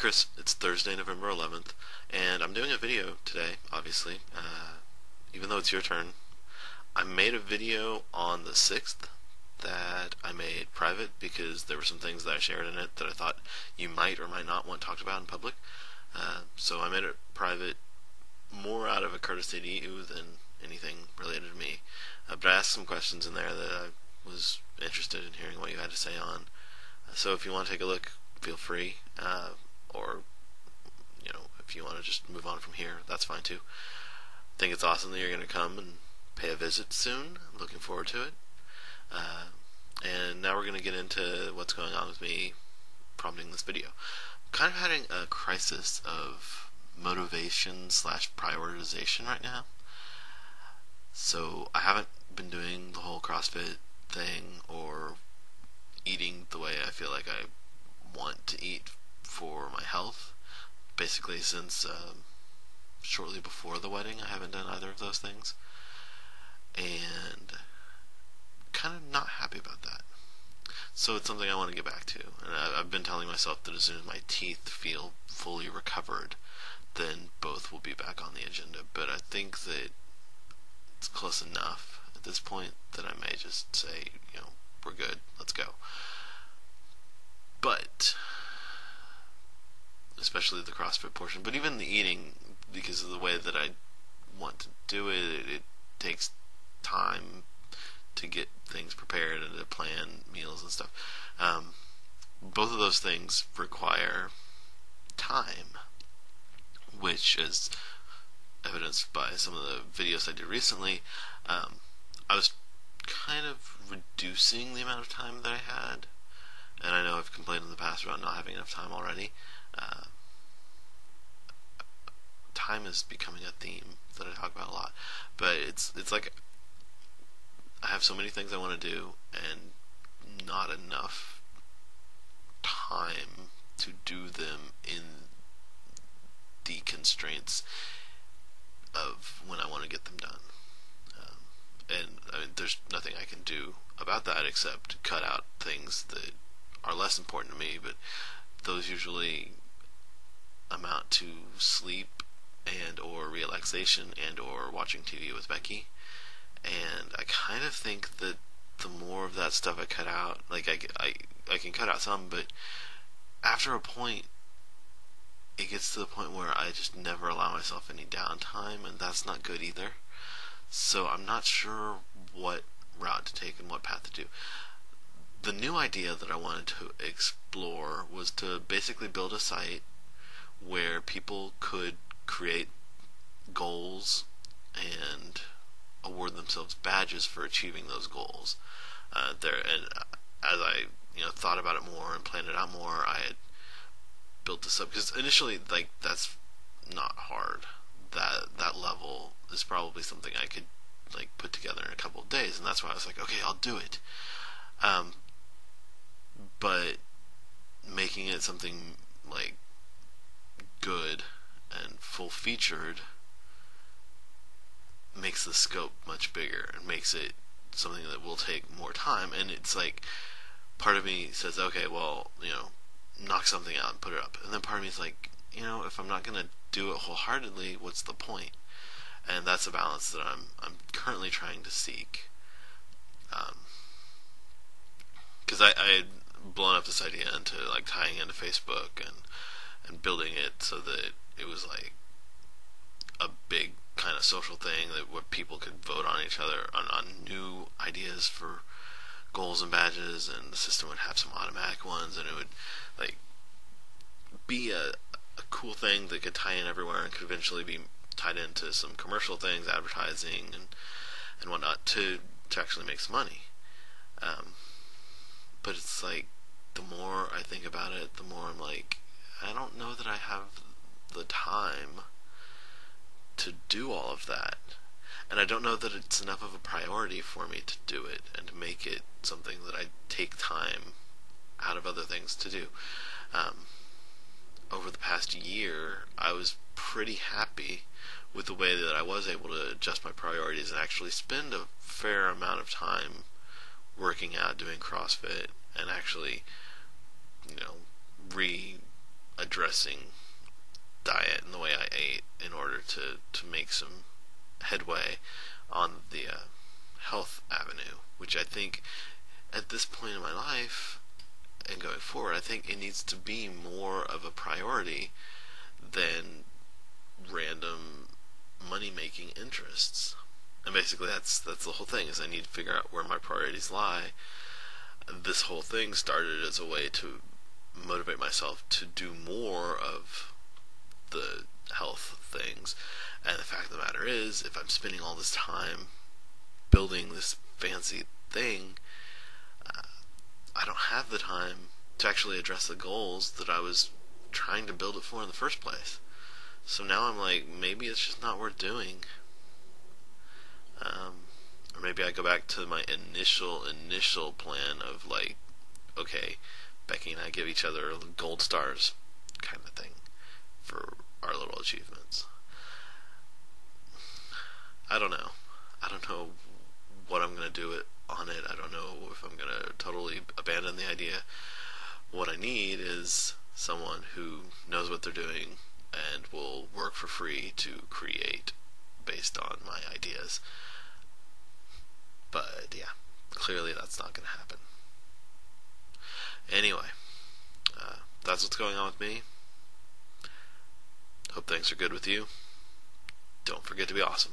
Chris. It's Thursday, November 11th, and I'm doing a video today, obviously, even though it's your turn. I made a video on the 6th that I made private because there were some things that I shared in it that I thought you might or might not want talked about in public. So I made it private more out of a courtesy to you than anything related to me. But I asked some questions in there that I was interested in hearing what you had to say on. So if you want to take a look, feel free. Or, if you want to just move on from here, that's fine too. I think it's awesome that you're going to come and pay a visit soon. I'm looking forward to it. And now we're going to get into what's going on with me prompting this video. I'm kind of having a crisis of motivation slash prioritization right now. So I haven't been doing the whole CrossFit thing or eating the way I feel like I want to eat for my health. Basically since shortly before the wedding I haven't done either of those things. And kind of not happy about that. So it's something I want to get back to. And I've been telling myself that as soon as my teeth feel fully recovered, then both will be back on the agenda. But I think that it's close enough at this point that I may just say, we're good, let's go. But especially the CrossFit portion, but even the eating, because of the way that I want to do it, it takes time to get things prepared and to plan meals and stuff. Both of those things require time, which is evidenced by some of the videos I did recently. I was kind of reducing the amount of time that I had, and I know I've complained in the past about not having enough time already. Time is becoming a theme that I talk about a lot, but it's like I have so many things I want to do and not enough time to do them in the constraints of when I want to get them done. And there's nothing I can do about that except cut out things that are less important to me, but those usually amount to sleep and or relaxation and or watching TV with Becky. And I kind of think that the more of that stuff I cut out, like I can cut out some, but after a point it gets to the point where I just never allow myself any downtime, and that's not good either. So I'm not sure what route to take and what path to do. The new idea that I wanted to explore was to basically build a site where people could create goals and award themselves badges for achieving those goals. And as I thought about it more and planned it out more, I had built this up because initially that's not hard. That level is probably something I could put together in a couple of days, and that's why I was like, okay, I'll do it. But making it something good and full featured makes the scope much bigger and makes it something that will take more time. And it's like, part of me says, okay, well, knock something out and put it up. And then part of me is like, if I'm not going to do it wholeheartedly, what's the point? And that's a balance that I'm currently trying to seek. Because I had blown up this idea into tying into Facebook and building it so that it was a big kind of social thing where people could vote on each other on new ideas for goals and badges, and the system would have some automatic ones, and it would be a cool thing that could tie in everywhere and could eventually be tied into some commercial things, advertising and whatnot to actually make some money. But it's the more I think about it, the more I'm I don't know that I have the time to do all of that. And I don't know that it's enough of a priority for me to do it and to make it something that I take time out of other things to do. Over the past year, I was pretty happy with the way that I was able to adjust my priorities and actually spend a fair amount of time working out, doing CrossFit, and actually, addressing diet and the way I ate in order to make some headway on the health avenue, which I think at this point in my life and going forward, I think it needs to be more of a priority than random money making interests. And basically that's the whole thing, is I need to figure out where my priorities lie. This whole thing started as a way to motivate myself to do more of the health things. And the fact of the matter is, if I'm spending all this time building this fancy thing, I don't have the time to actually address the goals that I was trying to build it for in the first place. So now I'm like, maybe it's just not worth doing. Or maybe I go back to my initial plan of like, okay, Becky and I give each other gold stars kind of thing for our little achievements. I don't know. I don't know what I'm going to do on it. I don't know if I'm going to totally abandon the idea. What I need is someone who knows what they're doing and will work for free to create based on my ideas. But yeah, clearly that's not going to happen. Anyway, that's what's going on with me. Hope things are good with you. Don't forget to be awesome.